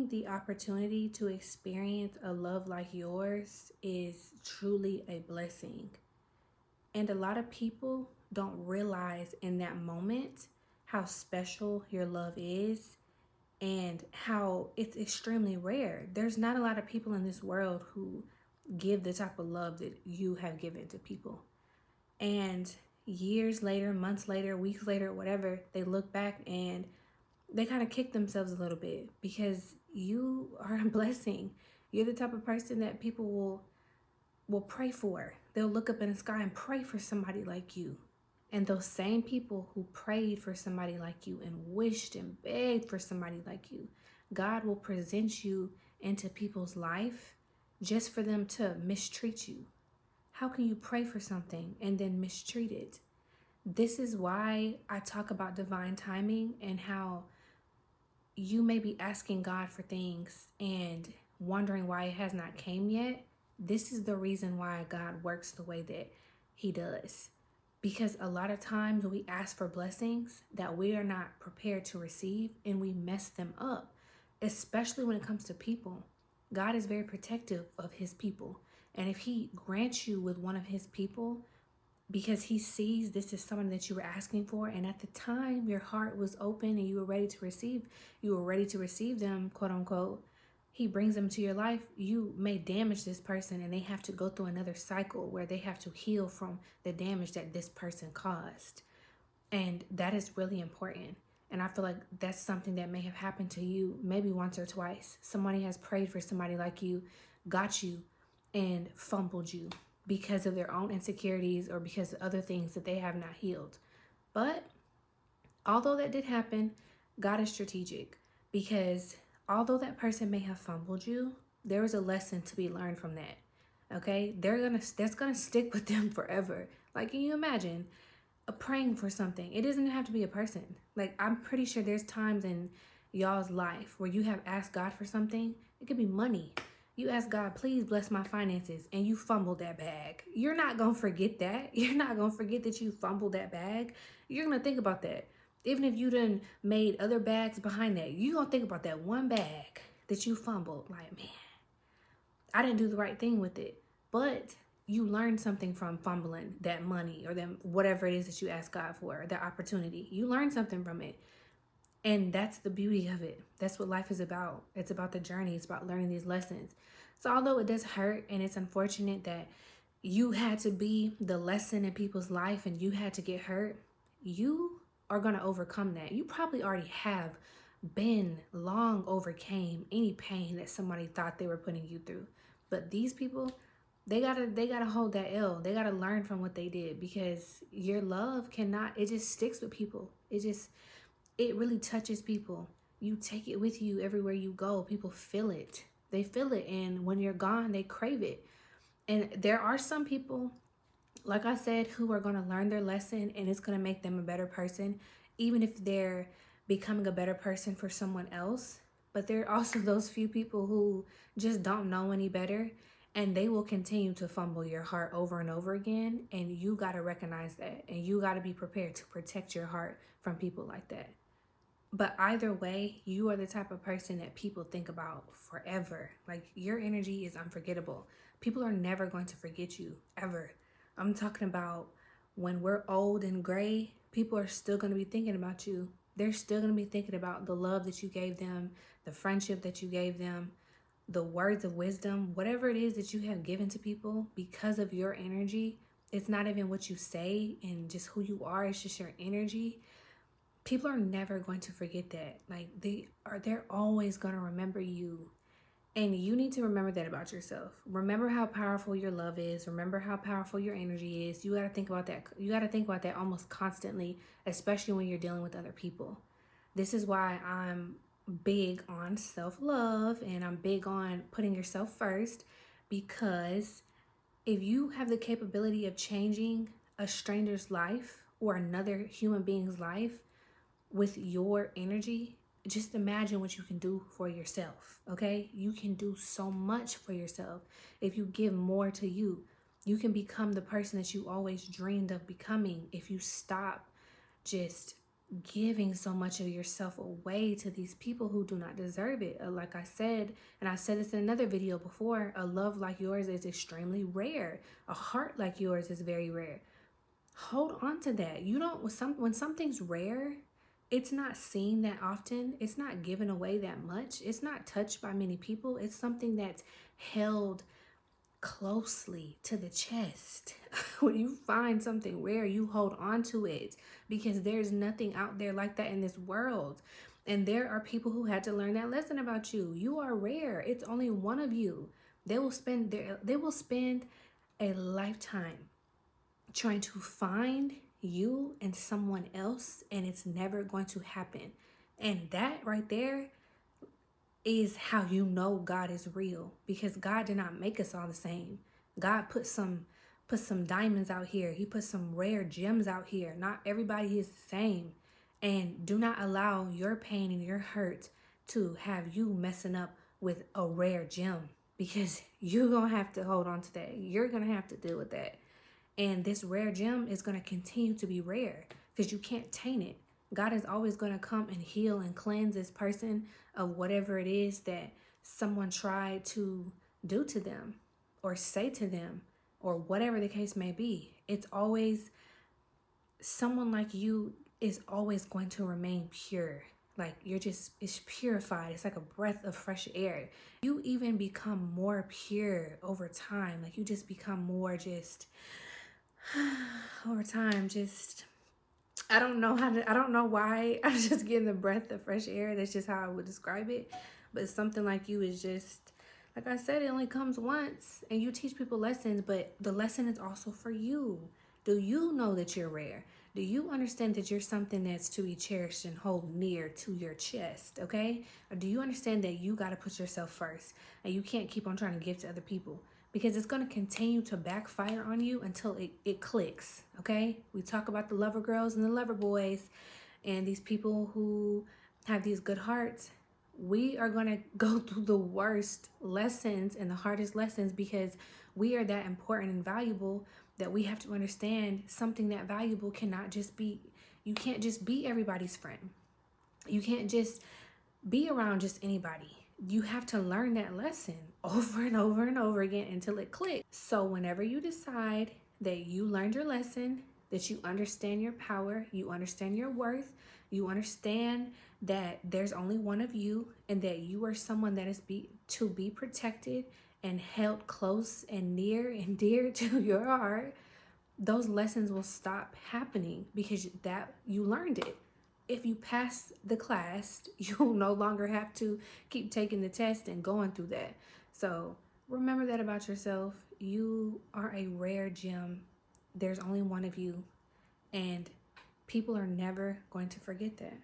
having the opportunity to experience a love like yours is truly a blessing. And a lot of people don't realize in that moment how special your love is and how it's extremely rare. There's not a lot of people in this world who give the type of love that you have given to people. And years later, months later, weeks later, whatever, they look back and they kind of kick themselves a little bit because you are a blessing. You're the type of person that people will pray for. They'll look up in the sky and pray for somebody like you. And those same people who prayed for somebody like you and wished and begged for somebody like you, God will present you into people's life just for them to mistreat you. How can you pray for something and then mistreat it? This is why I talk about divine timing and how you may be asking God for things and wondering why it has not came yet. This is the reason why God works the way that he does. Because a lot of times we ask for blessings that we are not prepared to receive and we mess them up, especially when it comes to people. God is very protective of his people. And if he grants you with one of his people, because he sees this is someone that you were asking for, and at the time your heart was open and you were ready to receive them, quote unquote, he brings them to your life, you may damage this person and they have to go through another cycle where they have to heal from the damage that this person caused. And that is really important. And I feel like that's something that may have happened to you maybe once or twice. Somebody has prayed for somebody like you, got you, and fumbled you because of their own insecurities or because of other things that they have not healed. But although that did happen, God is strategic, because although that person may have fumbled you, there is a lesson to be learned from that. Okay? That's gonna stick with them forever. Like, can you imagine praying for something? It doesn't have to be a person. Like, I'm pretty sure there's times in y'all's life where you have asked God for something. It could be money. You ask God, please bless my finances, and you fumbled that bag. You're not going to forget that. You're not going to forget that you fumbled that bag. You're going to think about that. Even if you done made other bags behind that, you're going to think about that one bag that you fumbled. Like, man, I didn't do the right thing with it. But you learned something from fumbling that money or then whatever it is that you asked God for, that opportunity. You learned something from it. And that's the beauty of it. That's what life is about. It's about the journey. It's about learning these lessons. So although it does hurt and it's unfortunate that you had to be the lesson in people's life and you had to get hurt, you are going to overcome that. You probably already have long overcame any pain that somebody thought they were putting you through. But these people, they gotta hold that L. They gotta learn from what they did, because your love it just sticks with people. It really touches people. You take it with you everywhere you go. People feel it. They feel it. And when you're gone, they crave it. And there are some people, like I said, who are going to learn their lesson and it's going to make them a better person, even if they're becoming a better person for someone else. But there are also those few people who just don't know any better, and they will continue to fumble your heart over and over again. And you got to recognize that. And you got to be prepared to protect your heart from people like that. But either way, you are the type of person that people think about forever. Like, your energy is unforgettable. People are never going to forget you, ever. I'm talking about when we're old and gray, people are still going to be thinking about you. They're still going to be thinking about the love that you gave them, the friendship that you gave them, the words of wisdom, whatever it is that you have given to people because of your energy. It's not even what you say and just who you are. It's just your energy. People are never going to forget that. Like, they're always going to remember you. And you need to remember that about yourself. Remember how powerful your love is. Remember how powerful your energy is. You got to think about that. You got to think about that almost constantly, especially when you're dealing with other people. This is why I'm big on self-love and I'm big on putting yourself first, because if you have the capability of changing a stranger's life or another human being's life with your energy, just imagine what you can do for yourself, okay? You can do so much for yourself if you give more to you. You can become the person that you always dreamed of becoming if you stop just giving so much of yourself away to these people who do not deserve it. Like I said, and I said this in another video before, a love like yours is extremely rare. A heart like yours is very rare. Hold on to that. You don't, when something's rare, it's not seen that often. It's not given away that much. It's not touched by many people. It's something that's held closely to the chest. When you find something rare, you hold on to it, because there's nothing out there like that in this world. And there are people who had to learn that lesson about you. You are rare. It's only one of you. They will spend a lifetime trying to find you and someone else, and it's never going to happen. And that right there is how you know God is real, because God did not make us all the same. God put some diamonds out here. He put some rare gems out here. Not everybody is the same. And do not allow your pain and your hurt to have you messing up with a rare gem, because you're going to have to hold on to that. You're going to have to deal with that. And this rare gem is going to continue to be rare, because you can't taint it. God is always going to come and heal and cleanse this person of whatever it is that someone tried to do to them or say to them, or whatever the case may be. It's always, someone like you is always going to remain pure. Like, it's purified. It's like a breath of fresh air. You even become more pure over time. Like, you just become more over time, I don't know why I'm just getting the breath of fresh air. That's just how I would describe it. But something like you is just, like I said, it only comes once, and you teach people lessons, but the lesson is also for you. Do you know that you're rare? Do you understand that you're something that's to be cherished and hold near to your chest, okay? Or do you understand that you got to put yourself first, and you can't keep on trying to give to other people? Because it's going to continue to backfire on you until it clicks, okay? We talk about the lover girls and the lover boys and these people who have these good hearts. We are going to go through the worst lessons and the hardest lessons, because we are that important and valuable that we have to understand something that valuable cannot just be, you can't just be everybody's friend. You can't just be around just anybody. You have to learn that lesson over and over and over again until it clicks. So whenever you decide that you learned your lesson, that you understand your power, you understand your worth, you understand that there's only one of you, and that you are someone that is to be protected and held close and near and dear to your heart, those lessons will stop happening, because that you learned it. If you pass the class, you'll no longer have to keep taking the test and going through that. So remember that about yourself. You are a rare gem. There's only one of you, and people are never going to forget that.